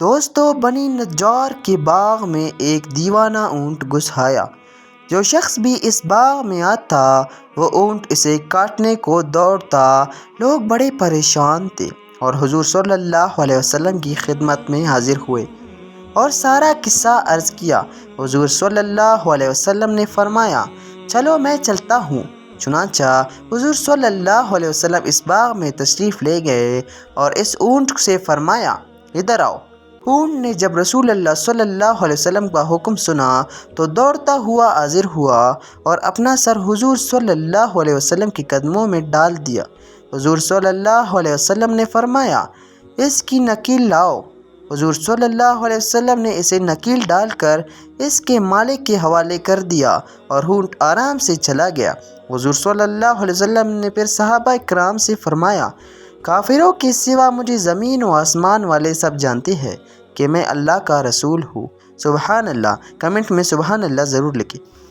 دوستو، بنی نجار کے باغ میں ایک دیوانہ اونٹ گھس آیا۔ جو شخص بھی اس باغ میں آتا وہ اونٹ اسے کاٹنے کو دوڑتا۔ لوگ بڑے پریشان تھے اور حضور صلی اللہ علیہ وسلم کی خدمت میں حاضر ہوئے اور سارا قصہ عرض کیا۔ حضور صلی اللہ علیہ وسلم نے فرمایا، چلو میں چلتا ہوں۔ چنانچہ حضور صلی اللہ علیہ وسلم اس باغ میں تشریف لے گئے اور اس اونٹ سے فرمایا، ادھر آؤ۔ اونٹ نے جب رسول اللہ صلی اللہ علیہ وسلم کا حکم سنا تو دوڑتا ہوا حاضر ہوا اور اپنا سر حضور صلی اللہ علیہ وسلم کے قدموں میں ڈال دیا۔ حضور صلی اللہ علیہ وسلم نے فرمایا، اس کی نکیل لاؤ۔ حضور صلی اللہ علیہ وسلم نے اسے نکیل ڈال کر اس کے مالک کے حوالے کر دیا اور اونٹ آرام سے چلا گیا۔ حضور صلی اللہ علیہ وسلم نے پھر صحابہ کرام سے فرمایا، کافروں کے سوا مجھے زمین و آسمان والے سب جانتے ہیں کہ میں اللہ کا رسول ہوں۔ سبحان اللہ۔ کمنٹ میں سبحان اللہ ضرور لکھیں۔